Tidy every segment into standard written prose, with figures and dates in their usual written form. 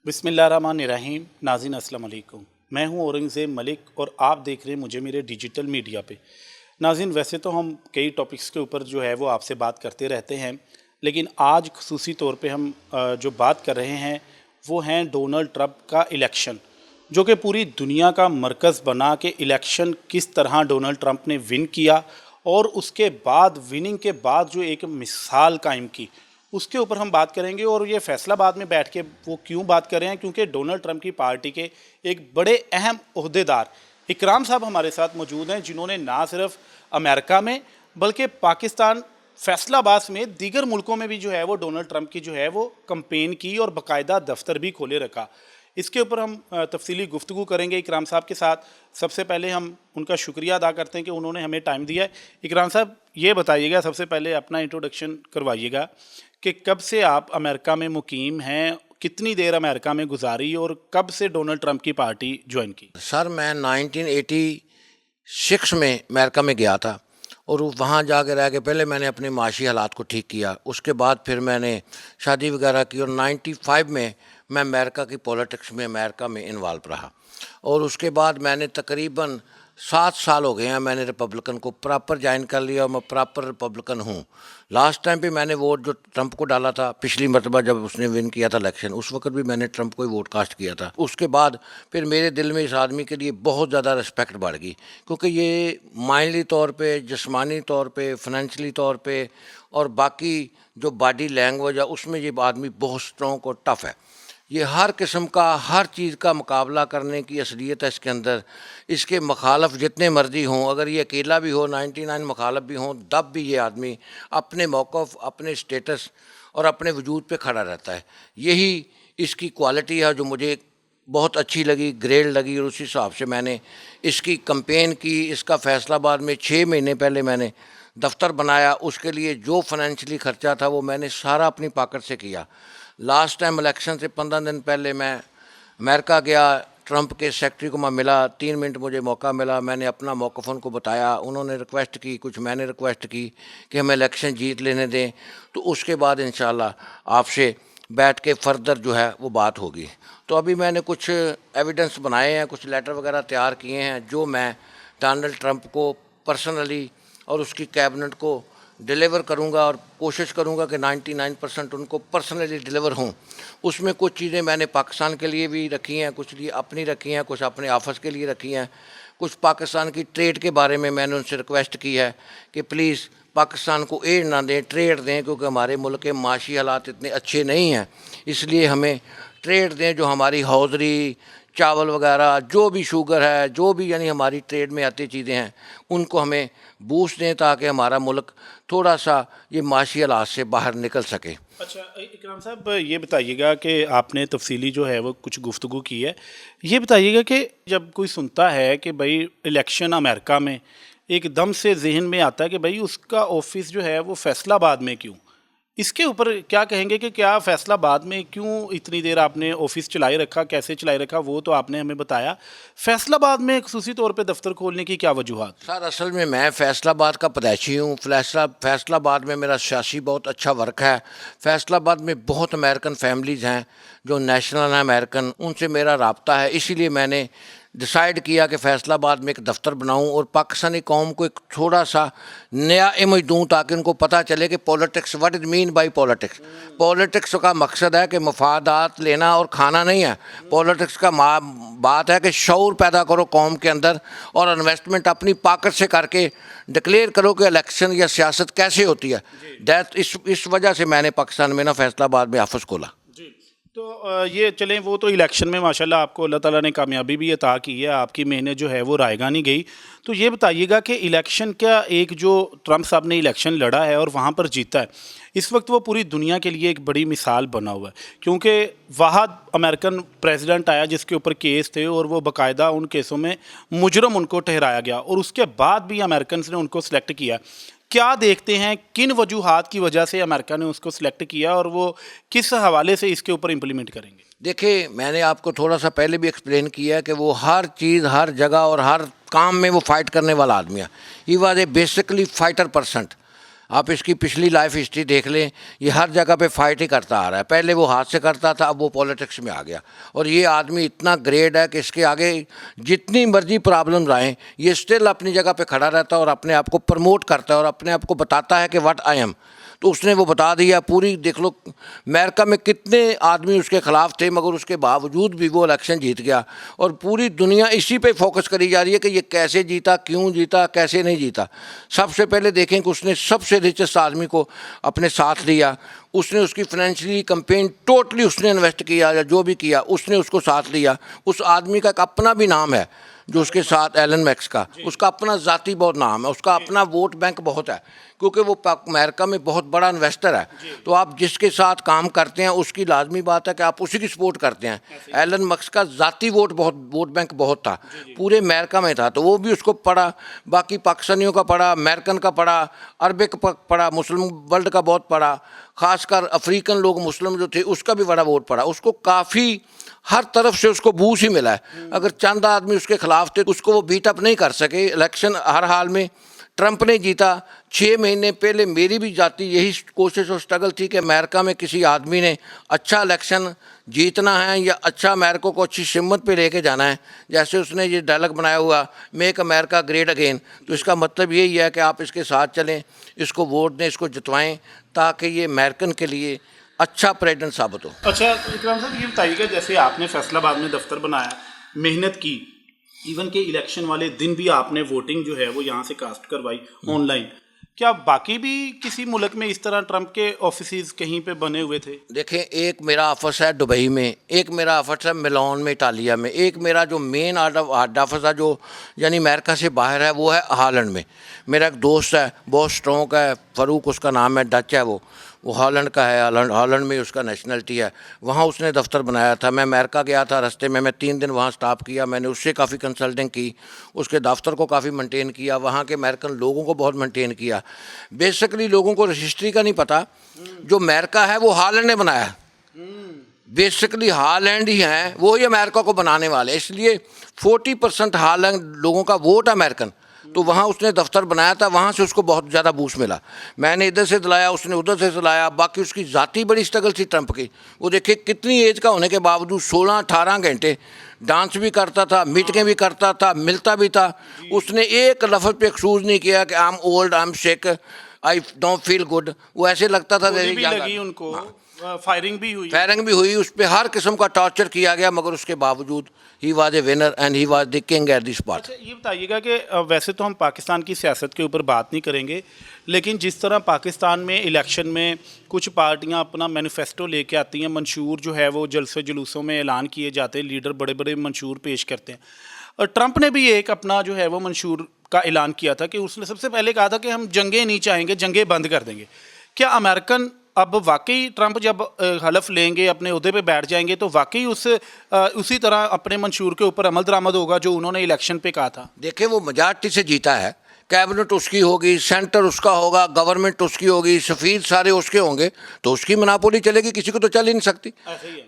बिस्मिल्लाहिर्रहमानिर्रहीम। नाज़रीन अस्सलाम वालेकुम। मैं हूं औरंगज़ेब मलिक और आप देख रहे हैं मुझे मेरे डिजिटल मीडिया पे। नाज़रीन, वैसे तो हम कई टॉपिक्स के ऊपर जो है वो आपसे बात करते रहते हैं, लेकिन आज ख़ुसूसी तौर पे हम जो बात कर रहे हैं वो हैं डोनाल्ड ट्रंप का इलेक्शन, जो कि पूरी दुनिया का मरकज़ बना के इलेक्शन किस तरह डोनाल्ड ट्रंप ने विन किया और उसके बाद विनिंग के बाद जो एक मिसाल कायम की, उसके ऊपर हम बात करेंगे। और ये फैसलाबाद में बैठ के वो क्यों बात कर रहे हैं, क्योंकि डोनाल्ड ट्रंप की पार्टी के एक बड़े अहम ओहदेदार इकराम साहब हमारे साथ मौजूद हैं, जिन्होंने ना सिर्फ अमेरिका में बल्कि पाकिस्तान फैसलाबाद समेत दीगर मुल्कों में भी जो है वो डोनाल्ड ट्रंप की जो है वो कंपेन की और बाकायदा दफ्तर भी खोले रखा। इसके ऊपर हम तफसीली गुफ्तगू करेंगे इकराम साहब के साथ। सबसे पहले हम उनका शुक्रिया अदा करते हैं कि उन्होंने हमें टाइम दिया है। इकराम साहब, ये बताइएगा, सबसे पहले अपना इंट्रोडक्शन करवाइएगा कि कब से आप अमेरिका में मुकीम हैं, कितनी देर अमेरिका में गुजारी और कब से डोनाल्ड ट्रंप की पार्टी ज्वाइन की? सर, मैं 1986 में अमेरिका में गया था और वहाँ जा के रह के पहले मैंने अपने माशी हालात को ठीक किया। उसके बाद फिर मैंने शादी वगैरह की और 95 में मैं अमेरिका की पॉलिटिक्स में अमेरिका में इन्वॉल्व रहा। और उसके बाद मैंने तकरीबन 7 साल हो गए हैं मैंने रिपब्लिकन को प्रॉपर ज्वाइन कर लिया और मैं प्रॉपर रिपब्लिकन हूँ। लास्ट टाइम भी मैंने वोट जो ट्रंप को डाला था, पिछली मरतबा जब उसने विन किया था इलेक्शन, उस वक्त भी मैंने ट्रंप को ही वोट कास्ट किया था। उसके बाद फिर मेरे दिल में इस आदमी के लिए बहुत ज़्यादा रिस्पेक्ट बढ़ गई, क्योंकि ये माइंडली तौर पे, जिस्मानी तौर पे, फाइनेंशियली तौर पे और बाकी जो बॉडी लैंग्वेज है उसमें ये आदमी बहुत स्ट्रॉन्ग और टफ़ है। ये हर किस्म का, हर चीज़ का मुकाबला करने की असलियत है इसके अंदर। इसके मुखालफ जितने मर्जी हों, अगर ये अकेला भी हो, 99 मुखालफ भी हों, तब भी ये आदमी अपने मौक़िफ़, अपने स्टेटस और अपने वजूद पे खड़ा रहता है। यही इसकी क्वालिटी है जो मुझे बहुत अच्छी लगी, ग्रेड लगी, और उसी हिसाब से मैंने इसकी कंपेन की। इसका फैसलाबाद में 6 महीने पहले मैंने दफ्तर बनाया। उसके लिए जो फाइनेंशियली ख़र्चा था वो मैंने सारा अपनी पॉकेट से किया। लास्ट टाइम इलेक्शन से 15 दिन पहले मैं अमेरिका गया, ट्रंप के सेक्रेटरी को मैं मिला, 3 मिनट मुझे मौका मिला, मैंने अपना मौक़िफ़ उनको बताया। उन्होंने रिक्वेस्ट की, कुछ मैंने रिक्वेस्ट की कि हमें इलेक्शन जीत लेने दें, तो उसके बाद इंशाल्लाह आपसे बैठ के फर्दर जो है वो बात होगी। तो अभी मैंने कुछ एविडेंस बनाए हैं, कुछ लेटर वगैरह तैयार किए हैं, जो मैं डोनाल्ड ट्रंप को पर्सनली और उसकी कैबिनेट को डिलीवर करूंगा और कोशिश करूंगा कि 99% उनको पर्सनली डिलीवर हों। उसमें कुछ चीज़ें मैंने पाकिस्तान के लिए भी रखी हैं, कुछ लिए अपनी रखी हैं, कुछ अपने ऑफिस के लिए रखी हैं। कुछ पाकिस्तान की ट्रेड के बारे में मैंने उनसे रिक्वेस्ट की है कि प्लीज़ पाकिस्तान को एड ना दें, ट्रेड दें, क्योंकि हमारे मुल्क के माशी हालात इतने अच्छे नहीं हैं, इसलिए हमें ट्रेड दें। जो हमारी हौजरी, चावल वगैरह, जो भी शुगर है, जो भी यानी हमारी ट्रेड में आती चीज़ें हैं, उनको हमें बूस्ट दें ताकि हमारा मुल्क थोड़ा सा ये माशी हालात से बाहर निकल सके। अच्छा इकराम साहब, ये बताइएगा कि आपने तफसीली जो है वो कुछ गुफ्तगू की है। ये बताइएगा कि जब कोई सुनता है कि भाई इलेक्शन अमेरिका में, एकदम से जहन में आता है कि भाई उसका ऑफिस जो है वो फैसलाबाद में क्यों? इसके ऊपर क्या कहेंगे कि क्या फैसलाबाद में क्यों इतनी देर आपने ऑफिस चलाए रखा, कैसे चलाए रखा, वो तो आपने हमें बताया। फैसलाबाद में खुसूसी तौर पे दफ्तर खोलने की क्या वजूहत? सर, असल में मैं फैसलाबाद का पैदाइशी हूँ। फैसलाबाद में मेरा सियासी बहुत अच्छा वर्क है। फैसलाबाद में बहुत अमेरिकन फैमिलीज़ हैं जो नेशनल हैं अमेरिकन, उनसे मेरा रब्ता है। इसीलिए मैंने डिसाइड किया कि फैसलाबाद में एक दफ्तर बनाऊं और पाकिस्तानी कौम को एक थोड़ा सा नया इमेज दूं, ताकि उनको पता चले कि politics, what is mean by politics. Politics का मकसद है कि मफादात लेना और खाना नहीं है। पॉलिटिक्स का बात है कि शऊर पैदा करो कौम के अंदर और इन्वेस्टमेंट अपनी पॉकेट से करके डिक्लेयर करो कि इलेक्शन या सियासत कैसे होती है। दैट इस वजह से मैंने पाकिस्तान में ना फैसलाबाद में ऑफिस खोला। तो ये चलें, वो तो इलेक्शन में माशाल्लाह आपको अल्लाह ताला ने कामयाबी भी अता की है, आपकी मेहनत जो है वो रायगा नहीं गई। तो ये बताइएगा कि इलेक्शन क्या, एक जो ट्रंप साहब ने इलेक्शन लड़ा है और वहाँ पर जीता है, इस वक्त वो पूरी दुनिया के लिए एक बड़ी मिसाल बना हुआ है, क्योंकि वहाँ अमेरिकन प्रेसिडेंट आया जिसके ऊपर केस थे और वो बाकायदा उन केसों में मुजरम उनको ठहराया गया और उसके बाद भी अमेरिकन ने उनको सेलेक्ट किया। क्या देखते हैं, किन वजूहात की वजह से अमेरिका ने उसको सिलेक्ट किया और वो किस हवाले से इसके ऊपर इम्प्लीमेंट करेंगे? देखिए, मैंने आपको थोड़ा सा पहले भी एक्सप्लेन किया कि वो हर चीज़, हर जगह और हर काम में वो फाइट करने वाला आदमी है। He was a basically fighter person. आप इसकी पिछली लाइफ हिस्ट्री देख लें, ये हर जगह पे फाइट ही करता आ रहा है। पहले वो हाथ से करता था, अब वो पॉलिटिक्स में आ गया। और ये आदमी इतना ग्रेट है कि इसके आगे जितनी मर्जी प्रॉब्लम्स आएँ, ये स्टिल अपनी जगह पे खड़ा रहता है और अपने आप को प्रमोट करता है और अपने आप को बताता है कि व्हाट आई एम। तो उसने वो बता दिया पूरी। देख लो अमेरिका में कितने आदमी उसके ख़िलाफ़ थे, मगर उसके बावजूद भी वो इलेक्शन जीत गया। और पूरी दुनिया इसी पे फोकस करी जा रही है कि ये कैसे जीता, क्यों जीता, कैसे नहीं जीता। सबसे पहले देखें कि उसने सबसे रिचेस्ट आदमी को अपने साथ लिया, उसने उसकी फाइनेंशियली कैंपेन टोटली उसने इन्वेस्ट किया, या जो भी किया उसने उसको साथ लिया। उस आदमी का एक अपना भी नाम है जो उसके साथ, एलन मैक्स का, उसका अपना ज़ाती बहुत नाम है, उसका अपना वोट बैंक बहुत है, क्योंकि वो अमेरिका में बहुत बड़ा इन्वेस्टर है। तो आप जिसके साथ काम करते हैं उसकी लाजमी बात है कि आप उसी की सपोर्ट करते हैं। एलन मैक्स का ज़ाती वोट बैंक बहुत था, पूरे अमेरिका में था। तो वो भी उसको पढ़ा, बाकी पाकिस्तानियों का पढ़ा, अमेरिकन का पढ़ा, अरबिक पढ़ा, मुस्लिम वर्ल्ड का बहुत पढ़ा, ख़ासकर अफ्रीकन लोग मुस्लिम जो थे उसका भी बड़ा वोट पड़ा। उसको काफ़ी हर तरफ से उसको बूस्ट ही मिला है। अगर चंद आदमी उसके खिलाफ थे उसको वो बीट अप नहीं कर सके। इलेक्शन हर हाल में ट्रंप ने जीता। 6 महीने पहले मेरी भी जाती यही कोशिश और स्ट्रगल थी कि अमेरिका में किसी आदमी ने अच्छा इलेक्शन जीतना है या अच्छा अमेरिका को अच्छी सिमत पे लेके जाना है। जैसे उसने ये डायलॉग बनाया हुआ, मेक अमेरिका ग्रेट अगेन, तो इसका मतलब यही है कि आप इसके साथ चलें, इसको वोट दें, इसको जितवाएं, ताकि ये अमेरिकन के लिए अच्छा प्रेसिडेंट साबित हो। अच्छा इकराम साहब, ये बताइएगा, जैसे आपने फैसलाबाद में दफ्तर बनाया, मेहनत की, इवन के इलेक्शन वाले दिन भी आपने वोटिंग जो है वो यहाँ से कास्ट करवाई ऑनलाइन, क्या बाकी भी किसी मुल्क में इस तरह ट्रंप के ऑफिसेज कहीं पे बने हुए थे? देखें, एक मेरा ऑफिस है दुबई में, एक मेरा ऑफिस है मिलान में इटालिया में, एक मेरा जो मेन हेड ऑफिस है जो यानी अमेरिका से बाहर है वो है हॉलैंड में। मेरा एक दोस्त है बहुत स्ट्रॉन्ग है, फ़ारूक उसका नाम है, डच है, वो हॉलैंड का है, हॉलैंड में उसका नेशनलिटी है। वहाँ उसने दफ्तर बनाया था। मैं अमेरिका गया था, रास्ते में मैं 3 दिन वहाँ स्टॉप किया, मैंने उससे काफ़ी कंसल्टिंग की, उसके दफ्तर को काफ़ी मेंटेन किया, वहाँ के अमेरिकन लोगों को बहुत मेंटेन किया। बेसिकली लोगों को हिस्ट्री का नहीं पता, जो अमेरिका है वो हॉलैंड ने बनाया। बेसिकली हॉलैंड ही हैं, वो ही अमेरिका को बनाने वाले, इसलिए 40% हॉलैंड लोगों का वोट अमेरिकन। तो वहाँ उसने दफ्तर बनाया था, वहाँ से उसको बहुत ज़्यादा बूस्ट मिला। मैंने इधर से दिलाया, उसने उधर से दिलाया। बाकी उसकी ज़ाती बड़ी स्ट्रगल थी ट्रंप की। वो देखिए कितनी एज का होने के बावजूद 16-18 घंटे डांस भी करता था, मीटिंगें भी करता था, मिलता भी था। उसने एक लफ्ज़ पे एक्सक्यूज़ नहीं किया कि I am old, I am sick, I don't feel good. वो ऐसे लगता था गोली भी लगी उनको, फायरिंग भी हुई, उस पर हर किस्म का टॉर्चर किया गया, मगर उसके बावजूद he was a winner and he was the king at this spot. अच्छा ये बताइएगा कि वैसे तो हम पाकिस्तान की सियासत के ऊपर बात नहीं करेंगे, लेकिन जिस तरह पाकिस्तान में इलेक्शन में कुछ पार्टियां अपना मैनिफेस्टो लेके आती हैं, मंशूर जो है वो जलसे जुलूसों में ऐलान किए जाते हैं, लीडर बड़े बड़े मंशूर पेश करते हैं। और ट्रंप ने भी एक अपना जो है वो मंशूर का ऐलान किया था कि उसने सबसे पहले कहा था कि हम जंगें नहीं चाहेंगे, जंगें बंद कर देंगे। क्या अमेरिकन अब वाकई ट्रंप जब हलफ लेंगे, अपने ओहदे पे बैठ जाएंगे, तो वाकई उसी तरह अपने मंशूर के ऊपर अमल दरामद होगा जो उन्होंने इलेक्शन पे कहा था? देखिए, वो मेजॉरिटी से जीता है, कैबिनेट उसकी होगी, सेंटर उसका होगा, गवर्नमेंट उसकी होगी, सफ़ीर सारे उसके होंगे, तो उसकी मनापोली चलेगी, किसी को तो चल ही नहीं सकती।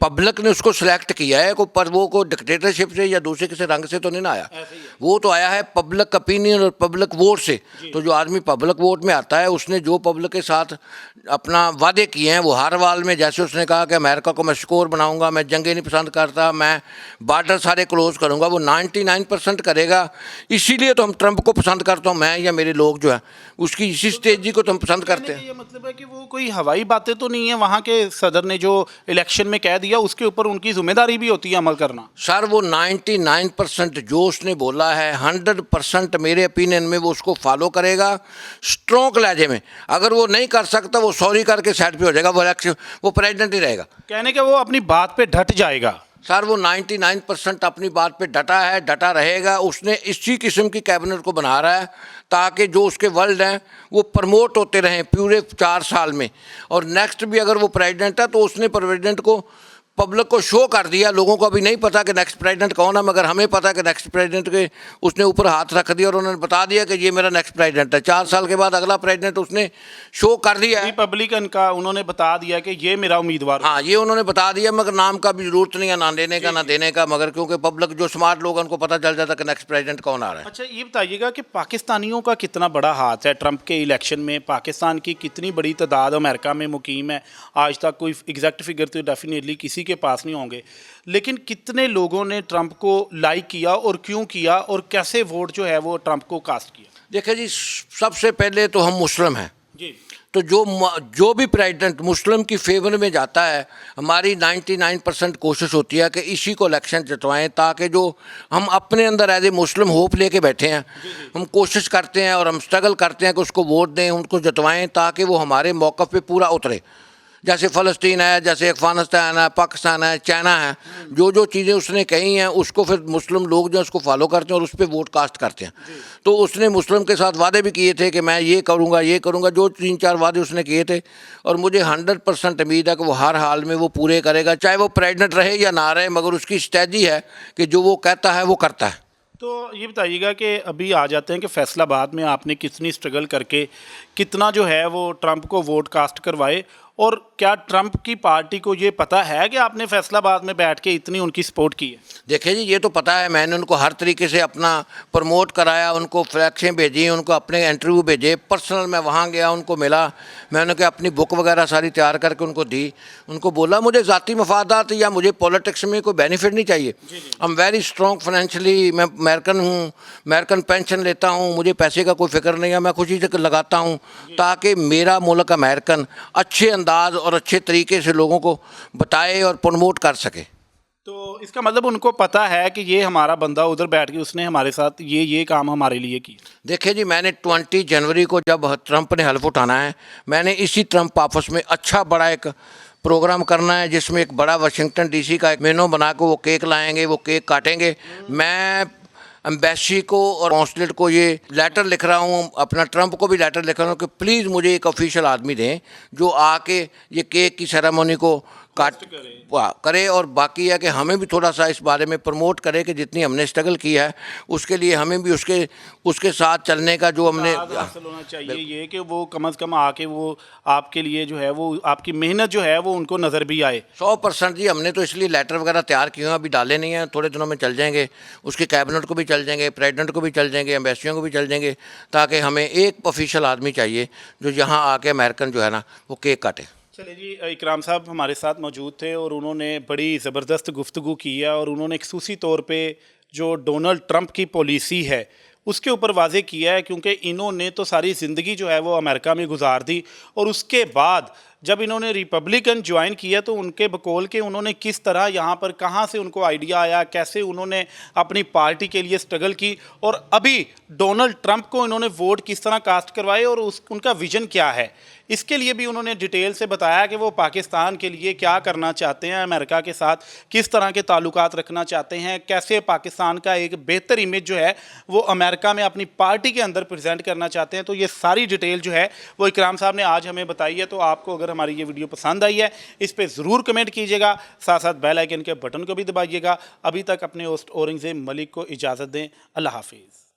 पब्लिक ने उसको सिलेक्ट किया है, पर वो को डिक्टेटरशिप से या दूसरे किसी रंग से तो नहीं ना आया, वो तो आया है पब्लिक ओपिनियन और पब्लिक वोट से। तो जो आदमी पब्लिक वोट में आता है, उसने जो पब्लिक के साथ अपना वादे किए हैं वो हर वाल में, जैसे उसने कहा कि अमेरिका को मैं स्कोर बनाऊंगा, मैं जंगे नहीं पसंद करता, मैं बॉर्डर सारे क्लोज करूंगा, वो 99% करेगा। इसीलिए तो हम ट्रंप को पसंद करता हूँ, मैं या मेरे लोग जो है उसकी इसी स्टेजी को तो हम पसंद करते हैं। ये मतलब है कि वो कोई हवाई बातें तो नहीं है, वहाँ के सदर ने जो इलेक्शन में कह दिया उसके ऊपर उनकी जिम्मेदारी भी होती है अमल करना। सर, वो 99% जो उसने बोला है 100% मेरे ओपिनियन में वो उसको फॉलो करेगा स्ट्रॉन्ग लहजे में। अगर वो नहीं कर सकता वो सॉरी करके साइड पे हो जाएगा, वो प्रेसिडेंट ही रहेगा। कहने के वो अपनी बात पे डट जाएगा। सर, वो 99% अपनी बात पे डटा है, डटा रहेगा। उसने इसी किस्म की कैबिनेट को बना रहा है ताकि जो उसके वर्ल्ड हैं वो प्रमोट होते रहें पूरे 4 साल में। और नेक्स्ट भी अगर वो प्रेसिडेंट है तो उसने प्रेसिडेंट को पब्लिक को शो कर दिया। लोगों को अभी नहीं पता कि नेक्स्ट प्रेसिडेंट कौन है, मगर हमें पता है कि नेक्स्ट प्रेसिडेंट के उसने ऊपर हाथ रख दिया और उन्होंने बता दिया कि ये मेरा नेक्स्ट प्रेसिडेंट है। 4 साल के बाद अगला प्रेसिडेंट उसने शो कर दिया है। रिपब्लिकन का उन्होंने बता दिया कि ये मेरा उम्मीदवार। हाँ, ये उन्होंने बता दिया, मगर नाम का भी जरूरत नहीं है, ना लेने का ना देने का, मगर क्योंकि पब्लिक जो स्मार्ट लोग हैं उनको पता चल जाता कि नेक्स्ट प्रेसिडेंट कौन आ रहा है। अच्छा, ये बताइएगा कि पाकिस्तानियों का कितना बड़ा हाथ है ट्रंप के इलेक्शन में? पाकिस्तान की कितनी बड़ी तादाद अमेरिका में मुकीम है? आज तक कोई एग्जैक्ट फिगर तो डेफिनेटली किसी के पास नहीं होंगे, लेकिन कितने लोगों ने ट्रंप को लाइक किया और क्यों किया, और कैसे वोट जो है वो ट्रंप को कास्ट किया? देखिए जी, सबसे पहले तो हम मुस्लिम हैं जी। तो जो भी प्रेसिडेंट मुस्लिम की फेवर में जाता है, हमारी 99% कोशिश होती है कि इसी को इलेक्शन जितवाएं, ताकि जो हम अपने अंदर एज ए मुस्लिम होप लेके बैठे हैं, हम कोशिश करते हैं और हम स्ट्रगल करते हैं कि उसको वोट दें, उनको जितवाएं, ताकि वो हमारे मौक़िफ़ पे पूरा उतरे। जैसे फ़लस्तीन है, जैसे अफ़गानिस्तान है, पाकिस्तान है, चाइना है, जो चीज़ें उसने कही हैं उसको फिर मुस्लिम लोग जो उसको फॉलो करते हैं और उस पर वोट कास्ट करते हैं। तो उसने मुस्लिम के साथ वादे भी किए थे कि मैं ये करूँगा, जो 3-4 वादे उसने किए थे, और मुझे 100% उम्मीद है कि वो हर हाल में वो पूरे करेगा, चाहे वो प्रेसिडेंट रहे या ना रहे, मगर उसकी स्ट्रेटजी है कि जो वो कहता है वो करता है। तो ये बताइएगा कि अभी आ जाते हैं कि फैसलाबाद में आपने कितनी स्ट्रगल करके कितना जो है वो ट्रंप को वोट कास्ट करवाए, और क्या ट्रंप की पार्टी को ये पता है कि आपने फैसलाबाद में बैठ के इतनी उनकी सपोर्ट की है? देखिए जी, ये तो पता है, मैंने उनको हर तरीके से अपना प्रमोट कराया, उनको फ्लैक्सें भेजी, उनको अपने इंटरव्यू भेजे, पर्सनल मैं वहाँ गया, उनको मिला, मैंने उनको अपनी बुक वगैरह सारी तैयार करके उनको दी, उनको बोला मुझे ज़ाती मफादात या मुझे पॉलिटिक्स में कोई बेनिफिट नहीं चाहिए। I am very strong financially, मैं अमेरिकन हूँ, अमेरिकन पेंशन लेता हूँ, मुझे पैसे का कोई फिक्र नहीं है, मैं खुशी से लगाता हूँ, ताकि मेरा मुल्क अमेरिकन अच्छे अंदाज और अच्छे तरीके से लोगों को बताए और प्रमोट कर सके। तो इसका मतलब उनको पता है कि ये हमारा बंदा उधर बैठ के उसने हमारे साथ ये काम हमारे लिए की। देखिए जी, मैंने 20 जनवरी को जब ट्रंप ने हल्फ उठाना है, मैंने इसी ट्रंप ऑफिस में अच्छा बड़ा एक प्रोग्राम करना है, जिसमें एक बड़ा वाशिंगटन डीसी का एक मेनू बना के वो केक लाएंगे, वो केक काटेंगे। मैं एम्बेसी को और कॉन्सुलेट को ये लेटर लिख रहा हूँ, अपना ट्रंप को भी लेटर लिख रहा हूँ कि प्लीज़ मुझे एक ऑफिशियल आदमी दें जो आके ये केक की सेरेमनी को करे, और बाकी है कि हमें भी थोड़ा सा इस बारे में प्रमोट करे कि जितनी हमने स्ट्रगल की है उसके लिए हमें भी उसके साथ चलने का जो हमने हासिल होना चाहिए, ये कि वो कम से कम आके वो आपके लिए जो है वो आपकी मेहनत जो है वो उनको नज़र भी आए। 100% जी, हमने तो इसलिए लेटर वगैरह तैयार किए हैं, अभी डाले नहीं हैं, थोड़े दिनों में चल जाएंगे, उसके कैबिनेट को भी चल जाएंगे, प्रेसिडेंट को भी चल जाएंगे, एम्बेसियों को भी चल जाएंगे, ताकि हमें एक ऑफिशियल आदमी चाहिए जो यहाँ आके अमेरिकन जो है ना वो केक काटे। चलिए जी, इकराम साहब हमारे साथ मौजूद थे और उन्होंने बड़ी ज़बरदस्त गुफ्तगू की है, और उन्होंने खसूसी तौर पे जो डोनाल्ड ट्रंप की पॉलिसी है उसके ऊपर वाजे किया है, क्योंकि इन्होंने तो सारी ज़िंदगी जो है वो अमेरिका में गुजार दी, और उसके बाद जब इन्होंने रिपब्लिकन ज्वाइन किया तो उनके बकौल के उन्होंने किस तरह यहाँ पर कहाँ से उनको आइडिया आया, कैसे उन्होंने अपनी पार्टी के लिए स्ट्रगल की, और अभी डोनाल्ड ट्रंप को इन्होंने वोट किस तरह कास्ट करवाए, और उनका विजन क्या है, इसके लिए भी उन्होंने डिटेल से बताया कि वो पाकिस्तान के लिए क्या करना चाहते हैं, अमेरिका के साथ किस तरह के ताल्लुकात रखना चाहते हैं, कैसे पाकिस्तान का एक बेहतर इमेज जो है वो अमेरिका में अपनी पार्टी के अंदर प्रेजेंट करना चाहते हैं। तो ये सारी डिटेल जो है वो इकराम साहब ने आज हमें बताई है। तो आपको अगर हमारी ये वीडियो पसंद आई है इस पर ज़रूर कमेंट कीजिएगा, साथ साथ बेल आइकन के बटन को भी दबाइएगा। अभी तक अपने होस्ट औरंगज़ेब मलिक को इजाज़त दें। अल्लाह हाफिज़।